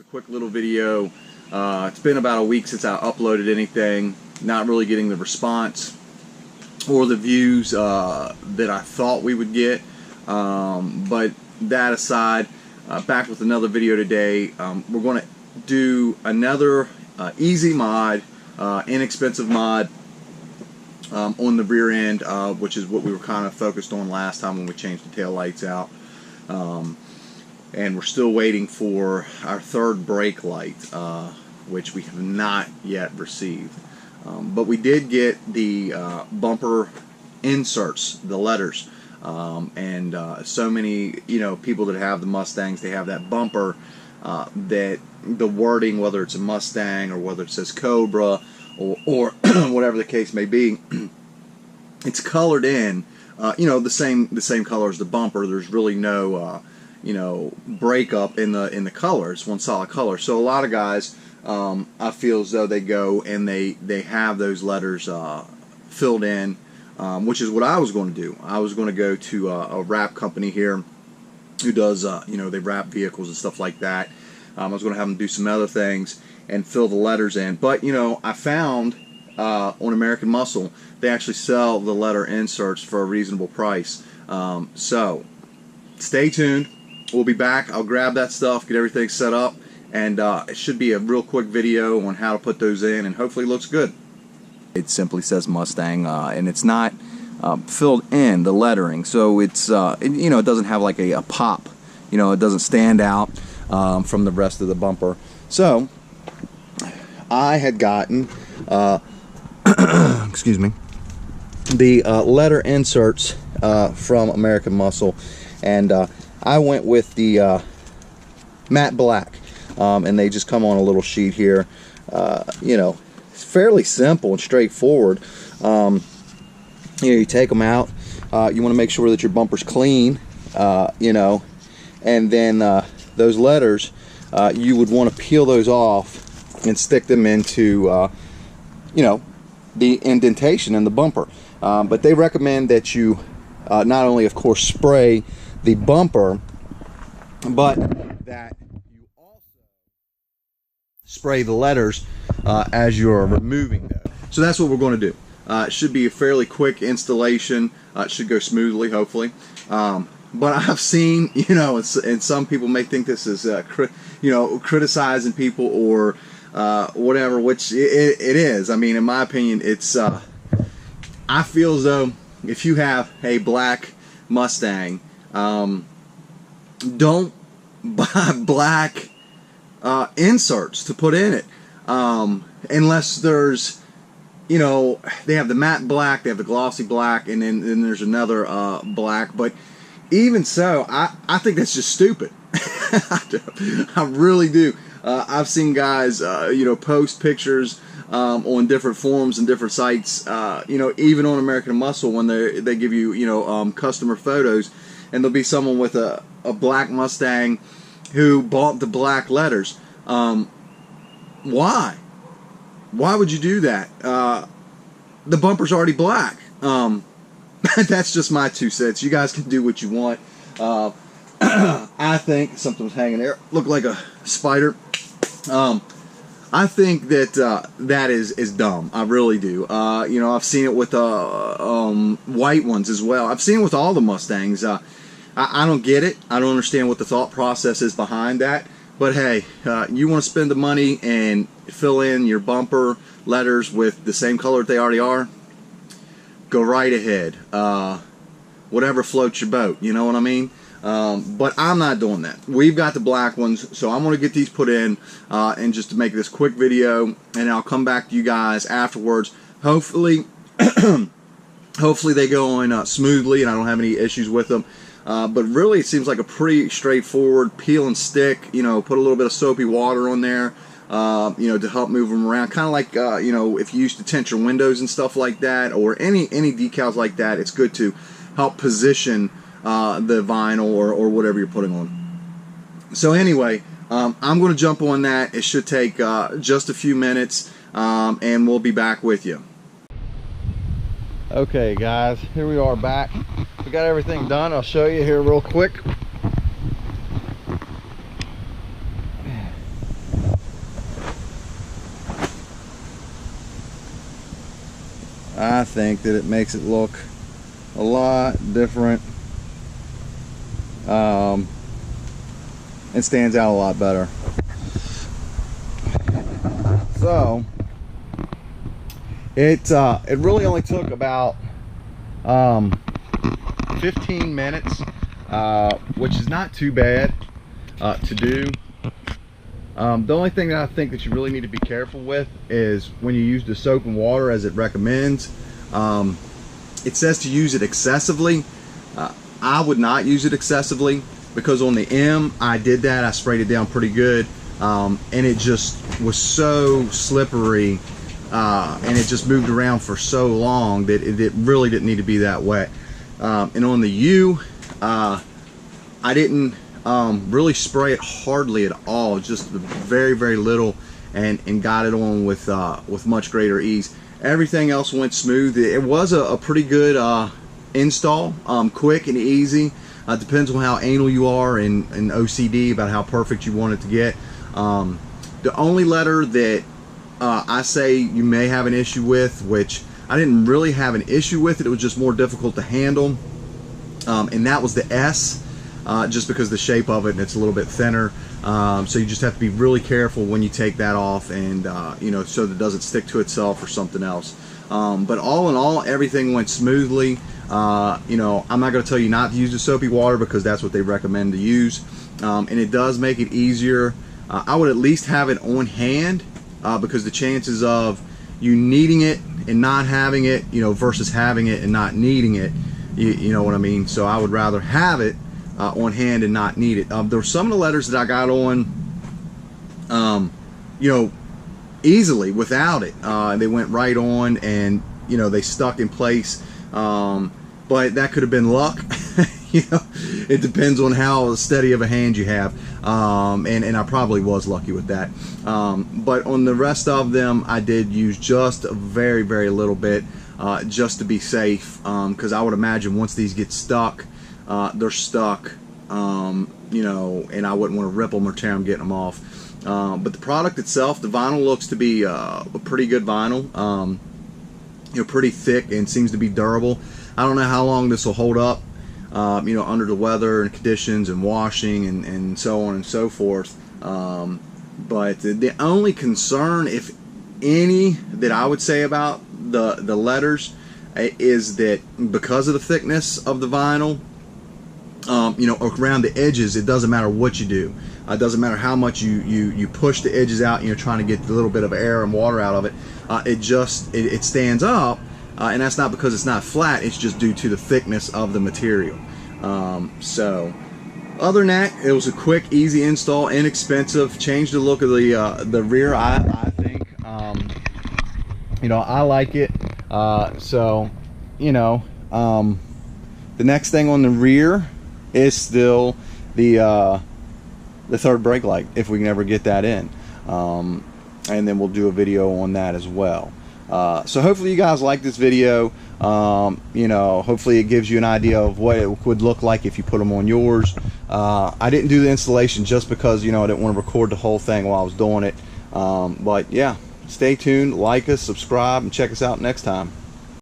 A quick little video. It's been about a week since I uploaded anything. Not really getting the response or the views that I thought we would get. But that aside, back with another video today. We're going to do another easy mod, inexpensive mod on the rear end, which is what we were kind of focused on last time when we changed the tail lights out. And we're still waiting for our third brake light, which we have not yet received. But we did get the bumper inserts, the letters, and so many people that have the Mustangs, they have that bumper that the wording, whether it's a Mustang or whether it says Cobra or whatever the case may be, it's colored in the same color as the bumper. There's really no breakup in the color. It's one solid color. So a lot of guys, I feel as though they go and they have those letters filled in, which is what I was going to do. I was going to go to a wrap company here who does they wrap vehicles and stuff like that. I was going to have them do some other things and fill the letters in, but I found on American Muscle they actually sell the letter inserts for a reasonable price. So stay tuned. We'll be back. I'll grab that stuff, get everything set up, and it should be a real quick video on how to put those in, and hopefully it looks good. It simply says Mustang, and it's not filled in, the lettering, so it's it doesn't have like a pop. It doesn't stand out from the rest of the bumper. So I had gotten excuse me, the letter inserts from American Muscle, and I went with the matte black, and they just come on a little sheet here. It's fairly simple and straightforward. You take them out. You want to make sure that your bumper's clean, and then those letters, you would want to peel those off and stick them into, the indentation in the bumper. But they recommend that you not only, of course, spray the bumper, but that you also spray the letters as you're removing them. So that's what we're going to do. It should be a fairly quick installation. It should go smoothly, hopefully. But I've seen, and some people may think this is, criticizing people or whatever, which it is. I mean, in my opinion, it's. I feel as though if you have a black Mustang, don't buy black inserts to put in it, unless there's, they have the matte black, they have the glossy black, and then there's another black. But even so, I think that's just stupid. I really do. I've seen guys, post pictures on different forums and different sites, even on American Muscle, when they give you, customer photos, and there'll be someone with a black Mustang who bought the black letters. Why? Why would you do that? The bumper's already black. That's just my 2 cents. You guys can do what you want. I think something was hanging there. Looked like a spider. I think that that is dumb. I really do. I've seen it with white ones as well. I've seen it with all the Mustangs. I don't get it. I don't understand what the thought process is behind that. But hey, you want to spend the money and fill in your bumper letters with the same color that they already are, go right ahead. Whatever floats your boat, you know what I mean? But I'm not doing that. We've got the black ones, so I'm going to get these put in, and just to make this quick video, and I'll come back to you guys afterwards. Hopefully, hopefully they go on smoothly, and I don't have any issues with them. But really, it seems like a pretty straightforward peel and stick. Put a little bit of soapy water on there, to help move them around. Kind of like, if you used to tint your windows and stuff like that, or any decals like that, it's good to help position the vinyl or whatever you're putting on. So anyway, I'm going to jump on that. It should take just a few minutes, and we'll be back with you. Okay guys, here we are back. We got everything done. I'll show you here real quick. I think that it makes it look a lot different, and stands out a lot better. So it really only took about 15 minutes, which is not too bad to do. The only thing that I think that you really need to be careful with is when you use the soap and water as it recommends. It says to use it excessively. I would not use it excessively, because on the M I did that. I sprayed it down pretty good, and it just was so slippery, and it just moved around for so long that it really didn't need to be that wet. And on the U, I didn't really spray it hardly at all, just very, very little, and got it on with much greater ease. Everything else went smooth. It was a pretty good install, quick and easy. Depends on how anal you are and OCD about how perfect you want it to get. The only letter that I say you may have an issue with, which I didn't really have an issue with it, it was just more difficult to handle, and that was the S. Just because of the shape of it, and it's a little bit thinner, so you just have to be really careful when you take that off, and you know, so that it doesn't stick to itself or something else. But all in all, everything went smoothly. You know, I'm not going to tell you not to use the soapy water, because that's what they recommend to use, and it does make it easier. I would at least have it on hand, because the chances of you needing it and not having it, you know, versus having it and not needing it, you know what I mean. So I would rather have it on hand and not need it. There were some of the letters that I got on, you know, easily without it. They went right on, and you know, they stuck in place. But that could have been luck. You know, it depends on how steady of a hand you have, and I probably was lucky with that. But on the rest of them, I did use just a very, very little bit, just to be safe, because I would imagine once these get stuck, they're stuck, you know, and I wouldn't want to rip them or tear them getting them off. But the product itself, the vinyl looks to be a pretty good vinyl, you know, pretty thick, and seems to be durable. I don't know how long this will hold up, you know, under the weather and conditions and washing and so on and so forth. But the only concern, if any, that I would say about the letters is that because of the thickness of the vinyl, you know, around the edges, it doesn't matter what you do. It doesn't matter how much you push the edges out, you know, trying to get a little bit of air and water out of it. It stands up, and that's not because it's not flat. It's just due to the thickness of the material. So other than that, it was a quick, easy install, inexpensive. Changed the look of the rear. I think, you know, I like it. So, you know, the next thing on the rear is still the third brake light, if we can ever get that in, and then we'll do a video on that as well. So hopefully you guys like this video. You know, hopefully it gives you an idea of what it would look like if you put them on yours. I didn't do the installation just because, you know, I didn't want to record the whole thing while I was doing it. But yeah, stay tuned, like us, subscribe, and check us out next time.